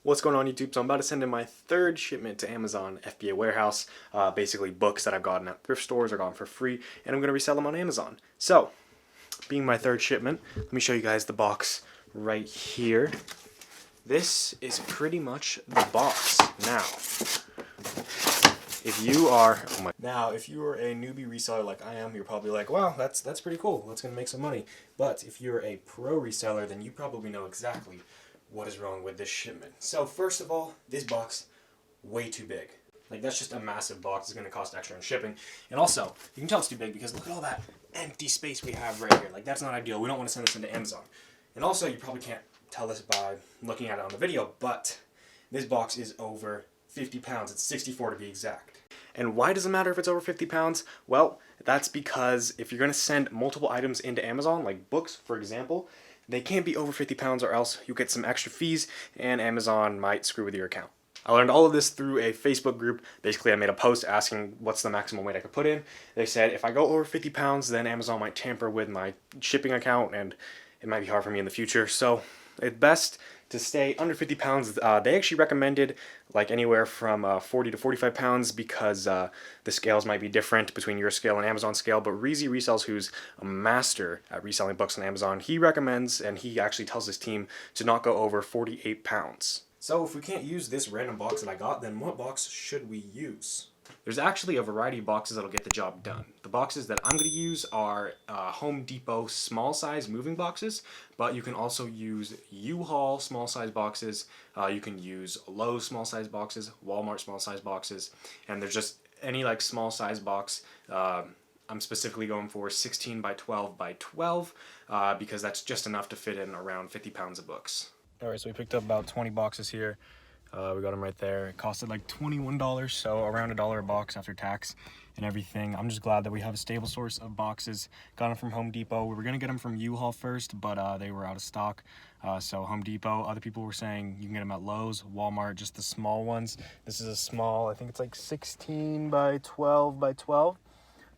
What's going on, YouTube? So I'm about to send in my third shipment to Amazon FBA warehouse. Basically books that I've gotten at thrift stores or gotten for free, and I'm going to resell them on Amazon. So, being my third shipment, let me show you guys the box right here. This is pretty much the box. If you are a newbie reseller like I am, you're probably like, wow, that's pretty cool. That's going to make some money. But if you're a pro reseller, then you probably know exactly what is wrong with this shipment. So first of all, this box, way too big. Like, that's just a massive box. It's going to cost extra in shipping. And also, you can tell it's too big because look at all that empty space we have right here. Like, that's not ideal. We don't want to send this into Amazon. And also, you probably can't tell this by looking at it on the video, but this box is over 50 pounds. It's 64 to be exact. And why does it matter if it's over 50 pounds? Well, that's because if you're going to send multiple items into Amazon, like books, for example, they can't be over 50 pounds or else you get some extra fees and Amazon might screw with your account. I learned all of this through a Facebook group. Basically, I made a post asking what's the maximum weight I could put in. They said if I go over 50 pounds, then Amazon might tamper with my shipping account and it might be hard for me in the future. So it's best to stay under 50 pounds. They actually recommended like anywhere from 40 to 45 pounds because the scales might be different between your scale and Amazon scale. But Reezy Resells, who's a master at reselling books on Amazon, he recommends and he actually tells his team to not go over 48 pounds. So if we can't use this random box that I got, then what box should we use? There's actually a variety of boxes that'll get the job done. The boxes that I'm going to use are Home Depot small size moving boxes, but you can also use U-Haul small size boxes. You can use Lowe's small size boxes, Walmart small size boxes, and there's just any like small size box. I'm specifically going for 16 by 12 by 12 because that's just enough to fit in around 50 pounds of books. Alright, so we picked up about 20 boxes here. We got them right there. It costed like $21, so around $1 a box after tax and everything. I'm just glad that we have a stable source of boxes. Got them from Home Depot. We were going to get them from U-Haul first, but they were out of stock. So Home Depot, other people were saying you can get them at Lowe's, Walmart, just the small ones. This is a small, I think it's like 16 by 12 by 12,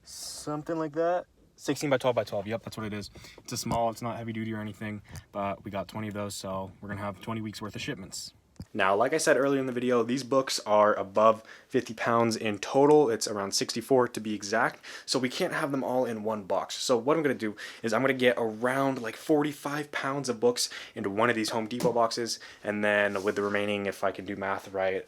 something like that. 16 by 12 by 12, yep, that's what it is. It's a small, it's not heavy duty or anything, but we got 20 of those, so we're gonna have 20 weeks worth of shipments. Now, like I said earlier in the video, these books are above 50 pounds in total. It's around 64 to be exact, so we can't have them all in one box. So what I'm gonna do is I'm gonna get around like 45 pounds of books into one of these Home Depot boxes, and then with the remaining, if I can do math right,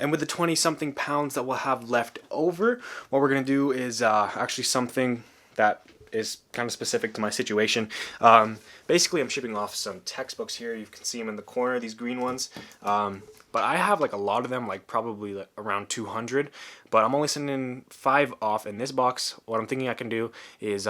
and with the 20-something pounds that we'll have left over, what we're going to do is actually something that is kind of specific to my situation. Basically, I'm shipping off some textbooks here. You can see them in the corner, these green ones. But I have like a lot of them, like probably like around 200. But I'm only sending 5 off in this box. What I'm thinking I can do is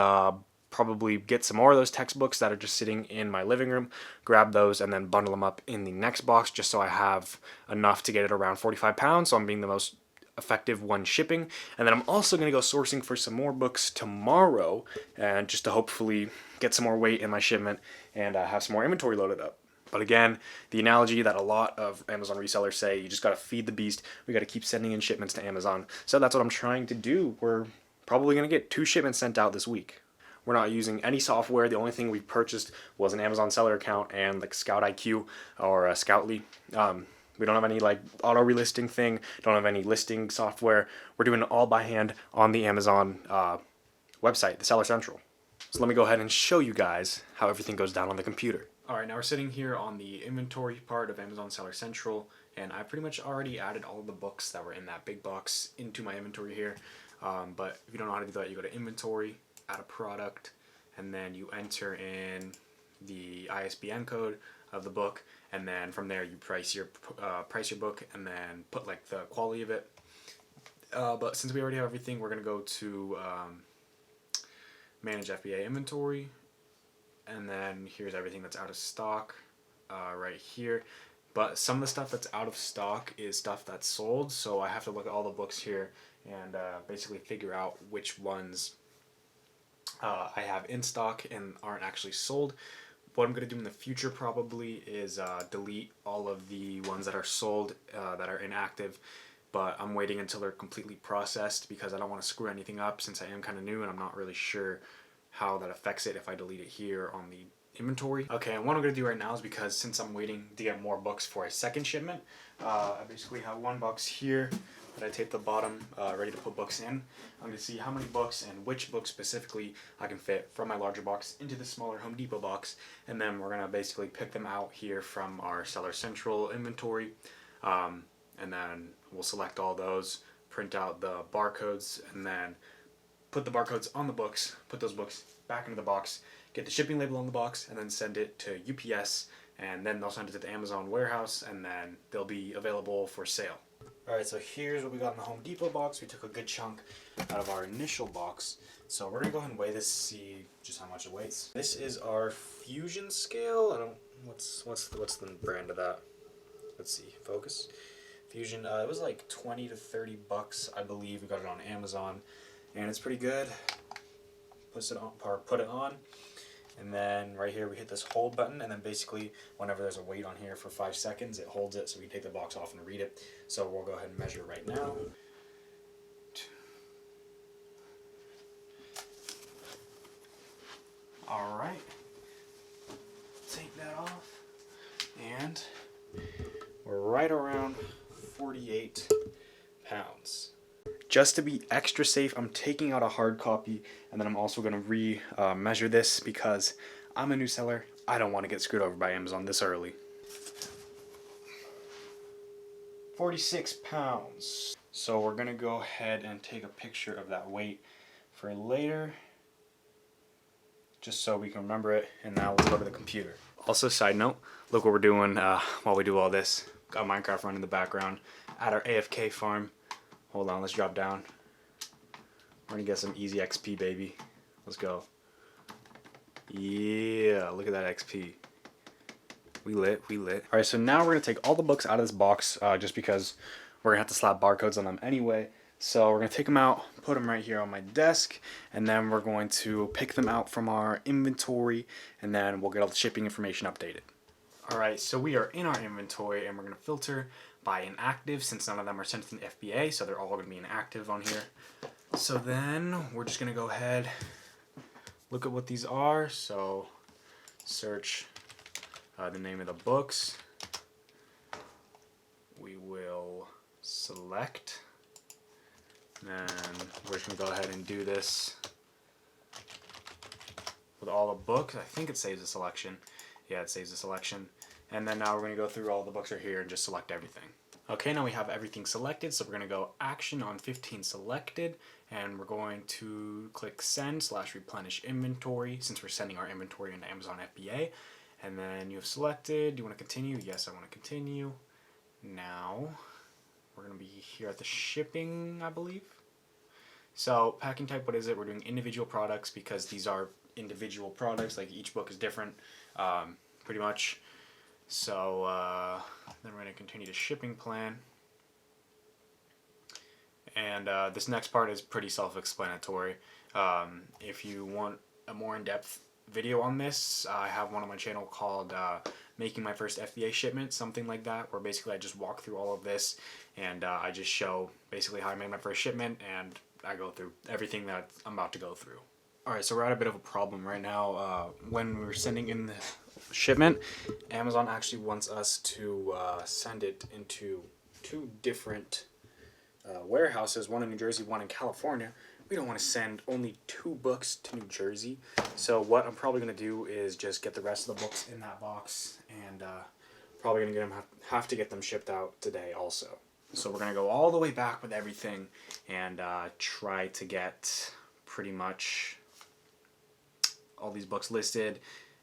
probably get some more of those textbooks that are just sitting in my living room, grab those and then bundle them up in the next box just so I have enough to get it around 45 pounds, so I'm being the most effective one shipping. And then I'm also going to go sourcing for some more books tomorrow, and just to hopefully get some more weight in my shipment and have some more inventory loaded up. But again, the analogy that a lot of Amazon resellers say, you just got to feed the beast. We got to keep sending in shipments to Amazon. So that's what I'm trying to do. We're probably going to get 2 shipments sent out this week. We're not using any software. The only thing we purchased was an Amazon seller account and like Scout IQ or Scoutly. We don't have any like auto relisting thing. Don't have any listing software. We're doing it all by hand on the Amazon website, the Seller Central. So let me go ahead and show you guys how everything goes down on the computer. All right, now we're sitting here on the inventory part of Amazon Seller Central, and I pretty much already added all of the books that were in that big box into my inventory here. But if you don't know how to do that, you go to inventory, add a product, and then you enter in the ISBN code of the book, and then from there you price your book and then put like the quality of it. But since we already have everything, we're gonna go to manage FBA inventory, and then here's everything that's out of stock right here. But some of the stuff that's out of stock is stuff that's sold, so I have to look at all the books here and basically figure out which ones I have in stock and aren't actually sold. What I'm going to do in the future probably is delete all of the ones that are sold that are inactive, but I'm waiting until they're completely processed because I don't want to screw anything up since I am kind of new and I'm not really sure how that affects it if I delete it here on the inventory. Okay, and what I'm gonna do right now is, because since I'm waiting to get more books for a second shipment, I basically have one box here that I taped the bottom, ready to put books in. I'm gonna see how many books and which books specifically I can fit from my larger box into the smaller Home Depot box, and then we're gonna basically pick them out here from our Seller Central inventory, and then we'll select all those, print out the barcodes, and then put the barcodes on the books, put those books back into the box, get the shipping label on the box, and then send it to UPS, and then they'll send it to the Amazon warehouse, and then they'll be available for sale. Alright, so here's what we got in the Home Depot box. We took a good chunk out of our initial box. So we're gonna go ahead and weigh this, see just how much it weighs. This is our Fusion scale. What's the brand of that? Let's see, focus. Fusion, it was like 20 to 30 bucks, I believe. We got it on Amazon, and it's pretty good. Put it on, and then right here we hit this hold button, and then basically whenever there's a weight on here for 5 seconds, it holds it, so we can take the box off and read it. So we'll go ahead and measure right now. Alright, take that off, and we're right around 48 pounds. Just to be extra safe, I'm taking out a hard copy, and then I'm also going to measure this, because I'm a new seller. I don't want to get screwed over by Amazon this early. 46 pounds. So we're going to go ahead and take a picture of that weight for later, just so we can remember it, and now we'll go to the computer. Also, side note, look what we're doing while we do all this. Got Minecraft running in the background at our AFK farm. Hold on, let's drop down. We're gonna get some easy XP, baby. Let's go. Yeah, look at that XP. We lit, we lit. Alright, so now we're gonna take all the books out of this box, just because we're gonna have to slap barcodes on them anyway. So we're gonna take them out, put them right here on my desk, and then we're going to pick them out from our inventory, and then we'll get all the shipping information updated. Alright, so we are in our inventory, and we're gonna filter by inactive, since none of them are sent to the FBA, so they're all going to be inactive on here. So then we're just going to go ahead, look at what these are. So search the name of the books. We will select, and we're just going to go ahead and do this with all the books. I think it saves the selection. Yeah, it saves the selection. And then now we're going to go through all the books right here and just select everything. Okay, now we have everything selected, so we're going to go action on 15 selected, and we're going to click send/replenish inventory, since we're sending our inventory into Amazon FBA. And then you have selected, do you want to continue? Yes, I want to continue. Now we're going to be here at the shipping, I believe. So packing type, what is it? We're doing individual products, because these are individual products, like each book is different, pretty much. So then we're going to continue to shipping plan. And this next part is pretty self-explanatory. If you want a more in-depth video on this, I have one on my channel called Making My First FBA Shipment, something like that, where basically I just walk through all of this, and I just show basically how I made my first shipment, and I go through everything that I'm about to go through. Alright, so we're at a bit of a problem right now. When we're sending in the shipment, Amazon actually wants us to send it into 2 different warehouses, one in New Jersey, one in California. We don't want to send only 2 books to New Jersey, so what I'm probably going to do is just get the rest of the books in that box, and probably going to have to get them shipped out today also. So we're going to go all the way back with everything and try to get pretty much all these books listed,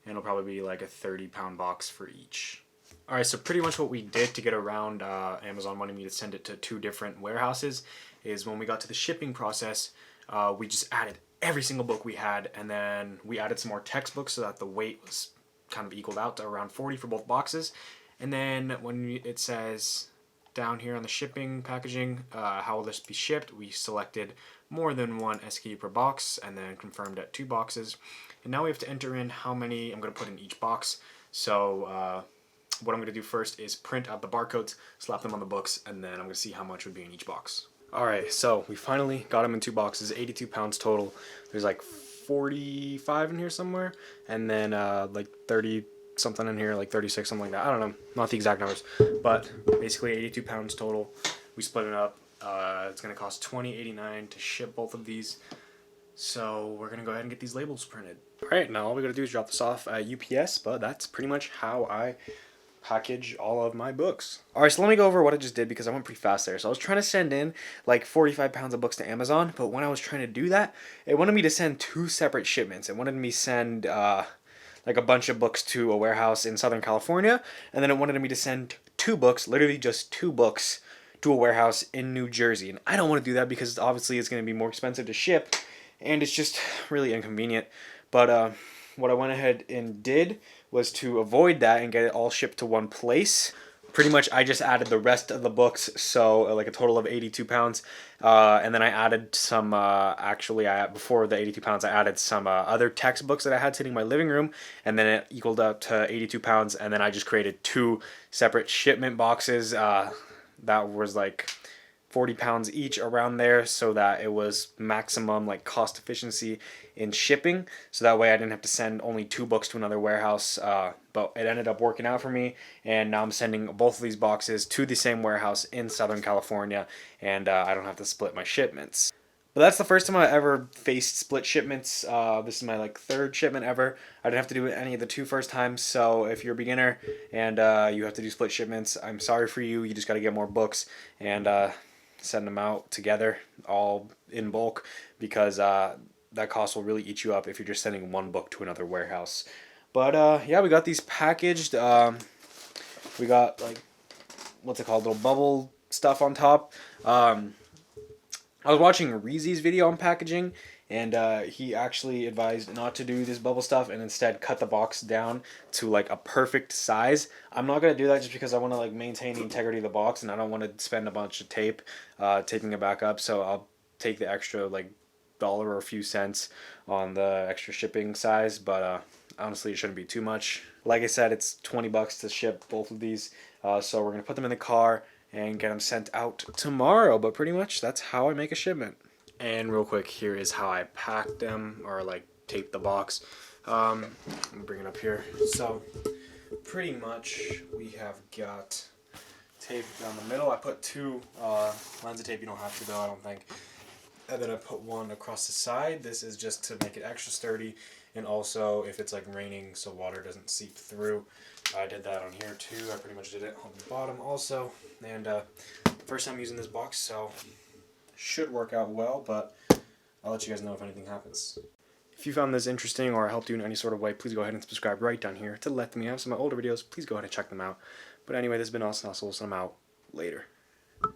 and it'll probably be like a 30-pound box for each. Alright, so pretty much what we did to get around Amazon wanting me to send it to 2 different warehouses is, when we got to the shipping process, we just added every single book we had, and then we added some more textbooks so that the weight was kind of equaled out to around 40 for both boxes. And then when it says down here on the shipping packaging, how will this be shipped, we selected more than 1 SKU per box, and then confirmed at 2 boxes. And now we have to enter in how many I'm going to put in each box. So what I'm going to do first is print out the barcodes, slap them on the books, and then I'm going to see how much would be in each box. Alright, so we finally got them in 2 boxes, 82 pounds total. There's like 45 in here somewhere, and then like 30 something in here, like 36, something like that. I don't know, not the exact numbers, but basically 82 pounds total. We split it up. It's gonna cost $20.89 to ship both of these. So we're gonna go ahead and get these labels printed. All right, now all we gotta do is drop this off at UPS, but that's pretty much how I package all of my books. All right, so let me go over what I just did because I went pretty fast there. So I was trying to send in like 45 pounds of books to Amazon, but when I was trying to do that, it wanted me to send 2 separate shipments. It wanted me to send like a bunch of books to a warehouse in Southern California, and then it wanted me to send 2 books, literally just 2 books, to a warehouse in New Jersey. And I don't want to do that because obviously it's going to be more expensive to ship, and it's just really inconvenient. But what I went ahead and did was to avoid that and get it all shipped to one place. Pretty much I just added the rest of the books, so like a total of 82 pounds. And then I added some, before the 82 pounds, I added some other textbooks that I had sitting in my living room, and then it equaled up to 82 pounds, and then I just created 2 separate shipment boxes that was like 40 pounds each around there, so that it was maximum like cost efficiency in shipping, so that way I didn't have to send only 2 books to another warehouse, but it ended up working out for me, and now I'm sending both of these boxes to the same warehouse in Southern California, and I don't have to split my shipments. But that's the first time I ever faced split shipments. This is my like 3rd shipment ever. I didn't have to do it any of the 2 first times, so if you're a beginner and you have to do split shipments, I'm sorry for you. You just got to get more books and send them out together, all in bulk, because that cost will really eat you up if you're just sending 1 book to another warehouse. But yeah, we got these packaged. We got like, what's it called, little bubble stuff on top. I was watching Reezy's video on packaging, and he actually advised not to do this bubble stuff and instead cut the box down to like a perfect size. I'm not gonna do that just because I want to like maintain the integrity of the box, and I don't want to spend a bunch of tape taping it back up. So I'll take the extra like $1 or a few cents on the extra shipping size, but honestly it shouldn't be too much. Like I said, it's 20 bucks to ship both of these, so we're gonna put them in the car and get them sent out tomorrow. But pretty much that's how I make a shipment. And real quick, here is how I pack them, or like tape the box. Let me bring it up here. So pretty much we have got tape down the middle. I put 2 lines of tape. You don't have to though, I don't think. And then I put 1 across the side. This is just to make it extra sturdy, and also if it's like raining so water doesn't seep through. I did that on here too. I pretty much did it on the bottom also. And first time using this box, so should work out well, but I'll let you guys know if anything happens. If you found this interesting or helped you in any sort of way, please go ahead and subscribe right down here to let me have some of my older videos. Please go ahead and check them out. But anyway, this has been Austyn, and I'm out. Later.